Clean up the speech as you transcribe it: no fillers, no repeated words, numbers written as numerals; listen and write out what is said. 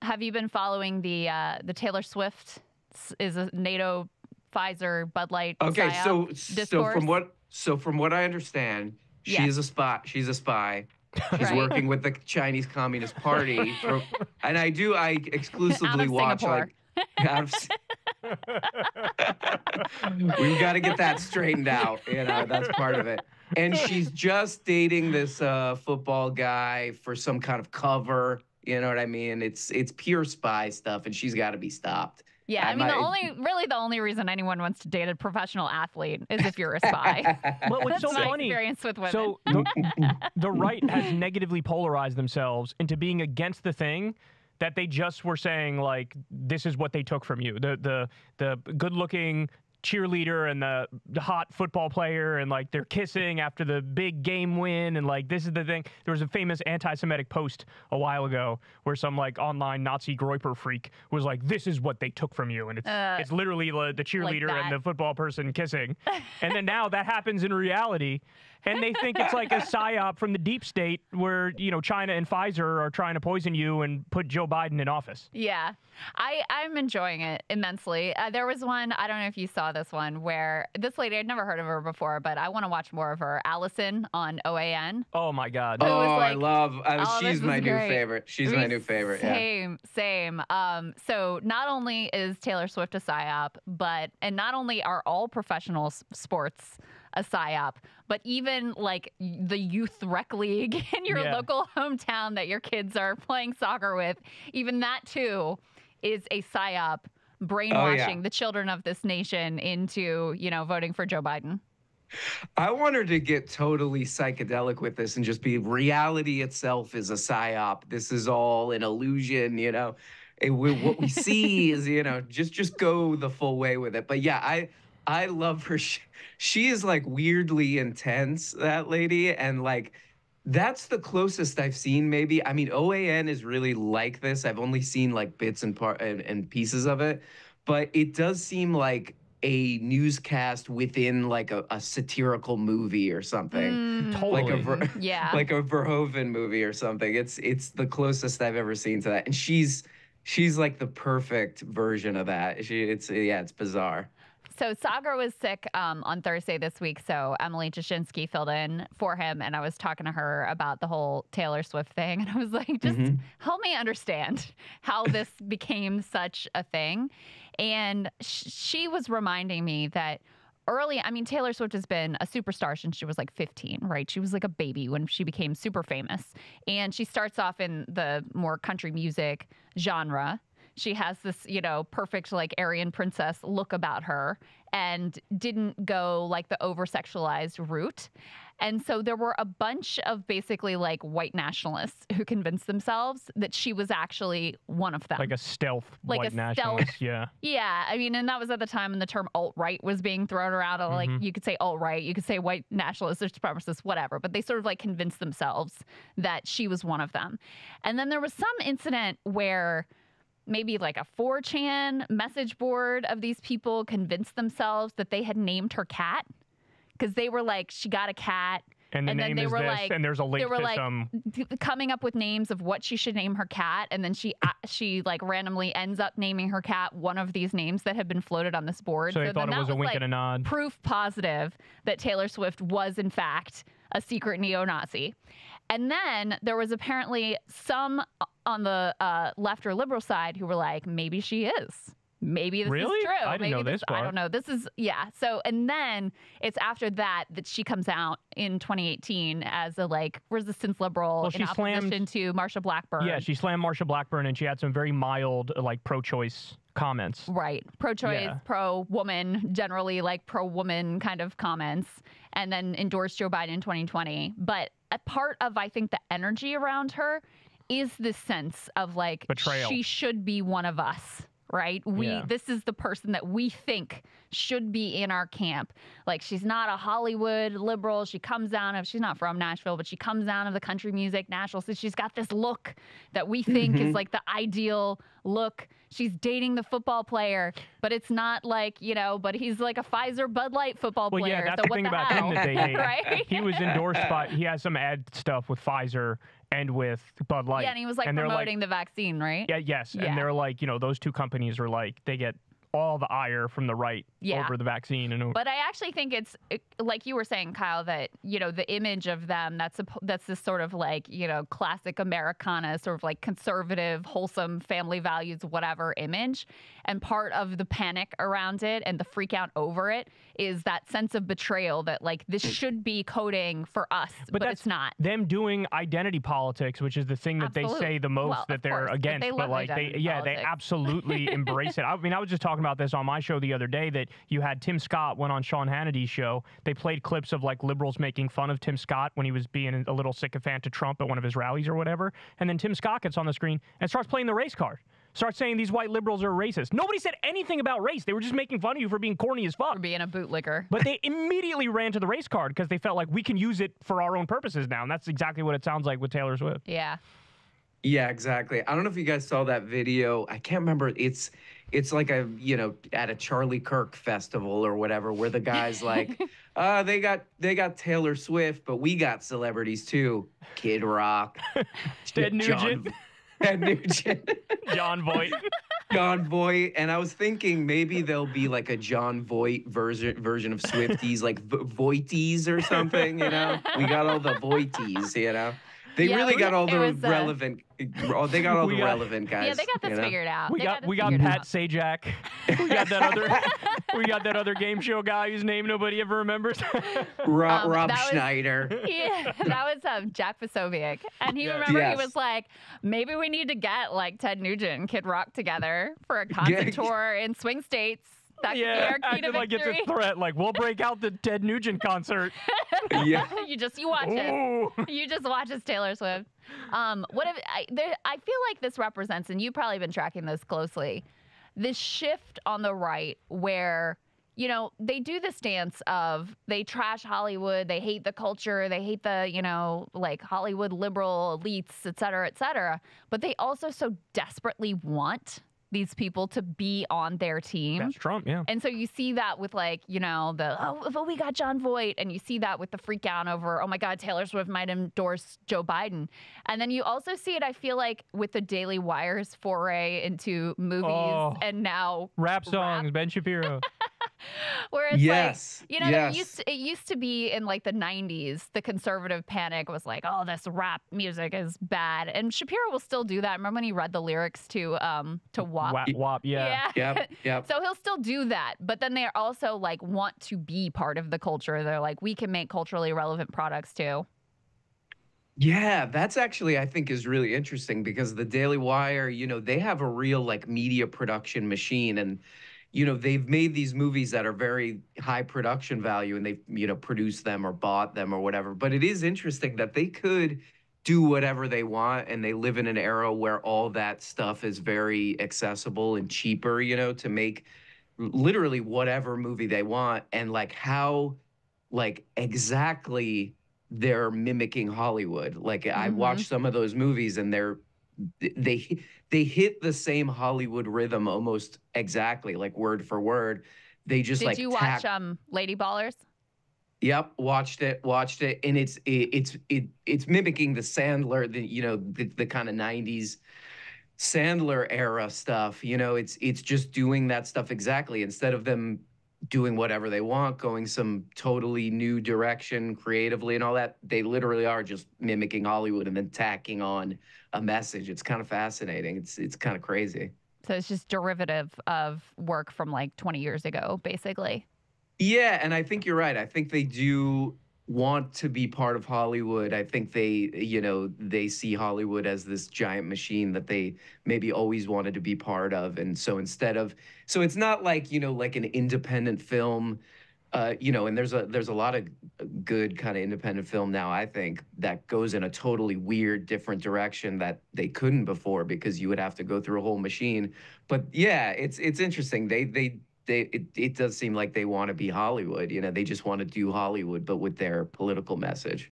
Have you been following the Taylor Swift is a NATO, Pfizer, Bud Light Okay, psyop discourse? from what I understand, she Yes. is a spy. She's a spy. She's Right. working with the Chinese Communist Party. And I Out exclusively of watch Singapore. out of. We've got to get that straightened out. That's part of it. And she's just dating this football guy for some kind of cover. You know what I mean? It's pure spy stuff, and she's got to be stopped. Yeah, I mean, the only reason anyone wants to date a professional athlete is if you're a spy. But what's That's so my funny? experience with women. So the right has negatively polarized themselves into being against the thing that they just were saying, like, this is what they took from you. The good-looking cheerleader and the hot football player, and like they're kissing after the big game win, and like this is the thing. There was a famous anti-Semitic post a while ago where some like online Nazi Groyper freak was like, this is what they took from you, and it's literally the cheerleader like and the football person kissing. And then now that happens in reality, and they think it's like a psyop from the deep state where, you know, China and Pfizer are trying to poison you and put Joe Biden in office. Yeah, I'm enjoying it immensely. There was one, I don't know if you saw this one, where this lady, I'd never heard of her before, but I want to watch more of her. Allison on OAN. Oh, my God. Who was I like, love. She's this my is new great. favorite. She's my new favorite. Same. So not only is Taylor Swift a psyop, and not only are all professional sports a psyop, but even like the youth rec league in your local hometown that your kids are playing soccer with, even that too is a psyop, brainwashing the children of this nation into, you know, voting for Joe Biden. I want her to get totally psychedelic with this and just be reality itself is a psyop. This is all an illusion, you know. What we see is, you know, just go the full way with it. But yeah, I love her. She is like weirdly intense, that lady, and like that's the closest I've seen. Maybe, I mean, OAN is really like this. I've only seen like bits and pieces of it, but it does seem like a newscast within like a satirical movie or something. Totally. Like a Verhoeven movie or something. It's the closest I've ever seen to that, and she's like the perfect version of that. It's bizarre. So Sagar was sick on Thursday this week, so Emily Jashinsky filled in for him, and I was talking to her about the whole Taylor Swift thing, and I was like, just help me understand how this became such a thing. And she was reminding me that Taylor Swift has been a superstar since she was like 15, right? She was like a baby when she became super famous. And she starts off in the more country music genre. She has this, you know, perfect like Aryan princess look about her and didn't go like the over-sexualized route. And so there were a bunch of basically like white nationalists who convinced themselves that she was actually one of them. Like a stealth white nationalist, yeah. Yeah, I mean, and that was at the time when the term alt-right was being thrown around. Like, you could say alt-right, you could say white nationalist, supremacist, whatever. But they sort of like convinced themselves that she was one of them. And then there was some incident where maybe like a 4chan message board of these people convinced themselves that they had named her cat. Because they were like, she got a cat. And then they were like, and there's a link to some coming up with names of what she should name her cat, and then she like randomly ends up naming her cat one of these names that had been floated on this board. So they thought it was a wink and a nod. Proof positive that Taylor Swift was in fact a secret neo-Nazi. And then there was apparently some on the left or liberal side who were like, maybe she is. Maybe this is true. I didn't know this part. I don't know. This is, So, and then it's after that she comes out in 2018 as a like resistance liberal in opposition to Marsha Blackburn. Yeah, she slammed Marsha Blackburn, and she had some very mild like pro-choice comments. Right. Pro-choice, pro-woman, generally like pro-woman kind of comments, and then endorsed Joe Biden in 2020. But a part of, I think, the energy around her is this sense of like, betrayal. She should be one of us. Right? This is the person that we think should be in our camp. Like, she's not a Hollywood liberal. She comes down of, she's not from Nashville, but she comes down of the country music, Nashville. So she's got this look that we think is like the ideal look. She's dating the football player, but it's not like, you know, but he's like a Pfizer Bud Light football player. Yeah, that's so the thing about him that they hate. Right? He was endorsed by, he has some ad stuff with Pfizer, and with Bud Light. Yeah, and he was like and promoting the vaccine, right? Yeah, yes. Yeah. And they're like, those two companies are like, they get all the ire from the right over the vaccine. But I actually think it's like you were saying, Kyle, that, the image of them, that's this sort of like, classic Americana, sort of like conservative, wholesome family values, whatever image. And part of the panic around it and the freak out over it is that sense of betrayal that like this should be coding for us, but it's not. Them doing identity politics, which is the thing that they say the most that they're against. But like they absolutely embrace it. I mean, I was just talking about this on my show the other day that you had Tim Scott went on Sean Hannity's show. They played clips of like liberals making fun of Tim Scott when he was being a little sycophant to Trump at one of his rallies or whatever. And then Tim Scott gets on the screen and starts playing the race card. Starts saying these white liberals are racist. Nobody said anything about race. They were just making fun of you for being corny as fuck. For being a bootlicker. But they immediately ran to the race card because they felt like we can use it for our own purposes now. And that's exactly what it sounds like with Taylor Swift. Yeah. Yeah, exactly. I don't know if you guys saw that video. I can't remember. It's like at a Charlie Kirk festival or whatever, where the guy's like, they got Taylor Swift, but we got celebrities too. Kid Rock, Ted Nugent. Ted Nugent. John Voight. John Voight. And I was thinking maybe there'll be like a John Voight version of Swifties, like Voities or something, We got all the Voities, They really got all the relevant. They got all the relevant guys. Yeah, they got this figured out. We got Pat Sajak. We got that other game show guy whose name nobody ever remembers. Rob Schneider. Yeah, that was Jack Posobiec, and he he was like, maybe we need to get like Ted Nugent and Kid Rock together for a concert tour in swing states. That could be our key to like victory. It's a threat. Like we'll break out the Ted Nugent concert. Yeah. You watch it. You just watch as Taylor Swift. I feel like this represents, and you've probably been tracking this closely, this shift on the right where, they do this dance of they trash Hollywood, they hate the culture, they hate the, like Hollywood liberal elites, et cetera, but they also so desperately want these people to be on their team. That's Trump, yeah. And so you see that with like, but we got John Voight, and you see that with the freak out over, oh my God, Taylor Swift might endorse Joe Biden. And then you also see it, I feel like, with the Daily Wire's foray into movies and now rap songs, Ben Shapiro. Where it's it used to be in like the 90s, the conservative panic was like, oh, this rap music is bad. And Shapiro will still do that. Remember when he read the lyrics to WAP? WAP, yeah. Yep. So he'll still do that. But then they also like want to be part of the culture. They're like, we can make culturally relevant products too. Yeah, that's actually, I think, is really interesting because the Daily Wire, they have a real like media production machine, and they've made these movies that are very high production value, and they've, produced them or bought them or whatever. But it is interesting that they could do whatever they want, and they live in an era where all that stuff is very accessible and cheaper, to make literally whatever movie they want. And like how, like exactly they're mimicking Hollywood. Like I watched some of those movies, and they hit the same Hollywood rhythm almost exactly, like word for word. They just Did you watch Lady Ballers? Yep, watched it, and it's mimicking the Sandler, the kind of 90s Sandler era stuff. It's just doing that stuff exactly. Instead of them doing whatever they want, going some totally new direction creatively and all that, they literally are just mimicking Hollywood and then tacking on a message. It's kind of fascinating. It's kind of crazy. So it's just derivative of work from like 20 years ago, basically. Yeah, and I think you're right. I think they do want to be part of Hollywood. I think they see Hollywood as this giant machine that they maybe always wanted to be part of. And so so it's not like, like an independent film, and there's a lot of good kind of independent film now, I think, that goes in a totally weird, different direction that they couldn't before because you would have to go through a whole machine. But yeah, it's interesting. It does seem like they want to be Hollywood. They just want to do Hollywood, but with their political message.